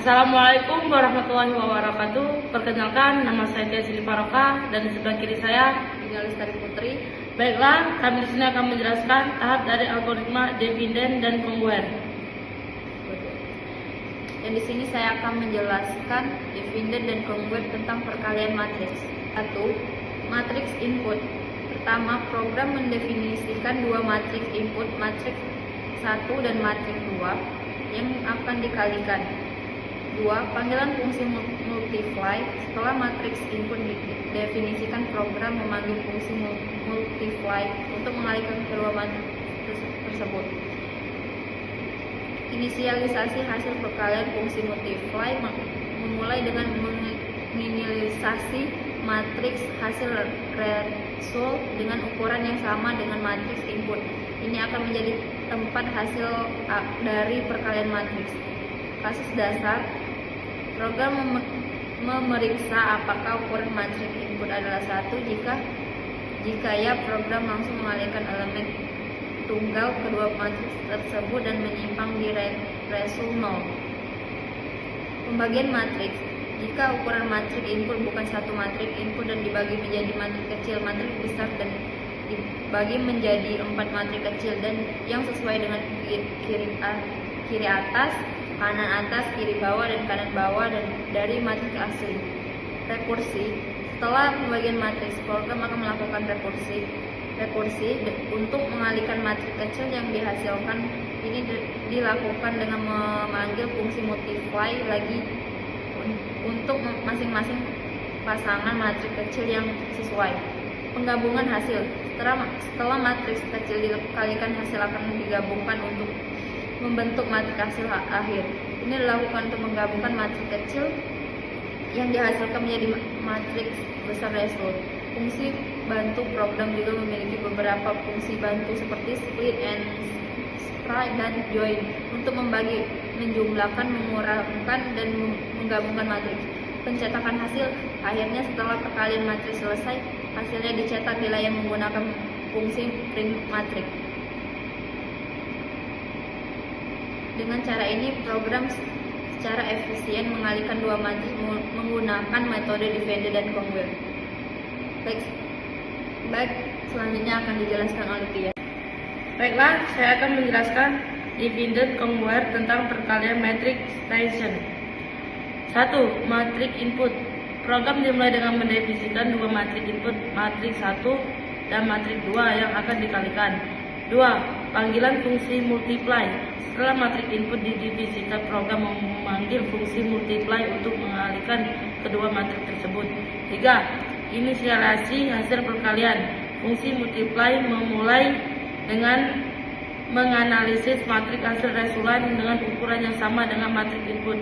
Assalamualaikum warahmatullahi wabarakatuh. Perkenalkan, nama saya Tia Sili Faroka dan di sebelah kiri saya Tinggal Lestari Putri. Baiklah, kami di sini akan menjelaskan tahap dari algoritma dividen dan congruent. Dan di sini saya akan menjelaskan dividen dan congruent tentang perkalian matriks. 1. Matriks input. Pertama, program mendefinisikan dua matriks input, matriks 1 dan matriks 2 yang akan dikalikan. 2. Panggilan fungsi multiply. Setelah matriks input didefinisikan, program memanggil fungsi multiply untuk mengalihkan kedua matriks tersebut. Inisialisasi hasil perkalian fungsi multiply memulai dengan menginisialisasi matriks hasil result dengan ukuran yang sama dengan matriks input. Ini akan menjadi tempat hasil dari perkalian matriks. Kasus dasar, program memeriksa apakah ukuran matriks input adalah 1. Jika ya, program langsung mengalihkan elemen tunggal kedua matriks tersebut dan menyimpang di result 0. Pembagian matriks. Jika ukuran matriks input bukan satu matriks input dan dibagi menjadi matriks kecil, matriks besar dan dibagi menjadi 4 matriks kecil dan yang sesuai dengan kiri atas, kanan atas, kiri bawah, dan kanan bawah dan dari matriks asli. Rekursi. Setelah pembagian matriks, program akan melakukan rekursi untuk mengalihkan matriks kecil yang dihasilkan. Ini dilakukan dengan memanggil fungsi multiply lagi untuk masing-masing pasangan matriks kecil yang sesuai. Penggabungan hasil. Setelah matriks kecil dikalikan, hasil akan digabungkan untuk membentuk matriks hasil akhir. Ini dilakukan untuk menggabungkan matriks kecil yang dihasilkan menjadi matriks besar result. Fungsi bantu. Program juga memiliki beberapa fungsi bantu seperti split and subtract dan join untuk membagi, menjumlahkan, mengurangkan, dan menggabungkan matriks. Pencetakan hasil. Akhirnya setelah perkalian matriks selesai, hasilnya dicetak bila yang menggunakan fungsi print matriks. Dengan cara ini, program secara efisien mengalihkan dua matriks menggunakan metode dividen dan congruent. Baik, selanjutnya akan dijelaskan oleh Tia. Baiklah, saya akan menjelaskan dividen congruent tentang perkalian matriks Tyson. 1. Matriks input. Program dimulai dengan mendefinisikan dua matriks input, matriks 1 dan matriks 2 yang akan dikalikan. 2. Panggilan fungsi multiply. Setelah matriks input didivisikan, program memanggil fungsi multiply untuk mengalihkan kedua matriks tersebut. 3. Inisialisasi hasil perkalian. Fungsi multiply memulai dengan menganalisis matriks hasil resultan dengan ukuran yang sama dengan matriks input.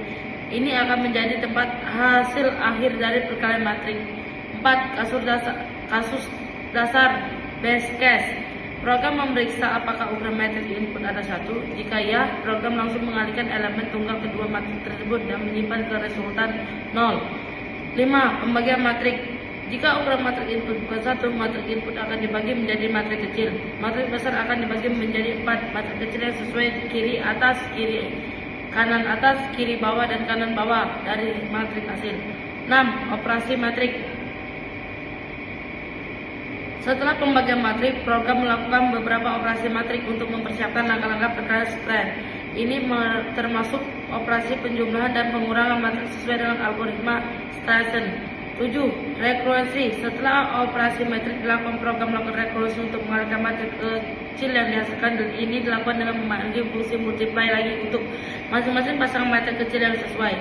Ini akan menjadi tempat hasil akhir dari perkalian matriks. 4. Kasus dasar base case. Program memeriksa apakah ukuran matriks input ada 1. Jika ya, program langsung mengalihkan elemen tunggal kedua matriks tersebut dan menyimpan ke resultan 0. 5. Pembagian matriks. Jika ukuran matriks input bukan 1, matriks input akan dibagi menjadi matriks kecil. Matriks besar akan dibagi menjadi 4 matriks kecil yang sesuai kiri atas, kiri kanan atas, kiri bawah, dan kanan bawah dari matriks hasil. 6. Operasi matriks. Setelah pembagian matriks, program melakukan beberapa operasi matriks untuk mempersiapkan langkah-langkah perkalian setelah. Ini termasuk operasi penjumlahan dan pengurangan matriks sesuai dengan algoritma Tyson. 7. Rekursi. Setelah operasi matriks dilakukan, program melakukan rekursi untuk mengalihkan matriks kecil yang dihasilkan. Ini dilakukan dengan memanggil fungsi multiply lagi untuk masing-masing pasangan matriks kecil yang sesuai.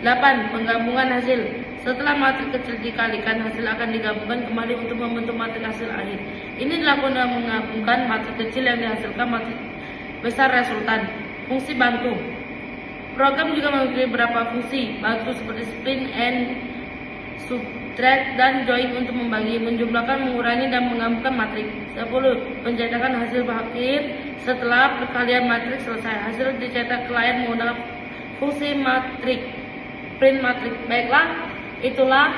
8. Penggabungan hasil. Setelah matriks kecil dikalikan, hasil akan digabungkan kembali untuk membentuk matriks hasil akhir. Ini dilakukan dengan menggabungkan matriks kecil yang dihasilkan matriks besar resultan. Fungsi bantu. Program juga memiliki beberapa fungsi bantu seperti split and subtract dan join untuk membagi, menjumlahkan, mengurangi, dan menggabungkan matriks. 10. Pencetakan hasil akhir. Setelah perkalian matriks selesai, hasil dicetak ke layar menggunakan fungsi matriks print matriks. Baiklah, itulah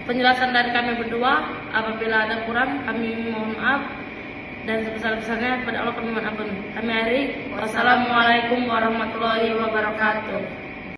penjelasan dari kami berdua. Apabila ada kurang, kami mohon maaf. dan sebesar-besarnya kepada Allah kami mohon ampun. Kami akhiri. Wassalamualaikum warahmatullahi wabarakatuh.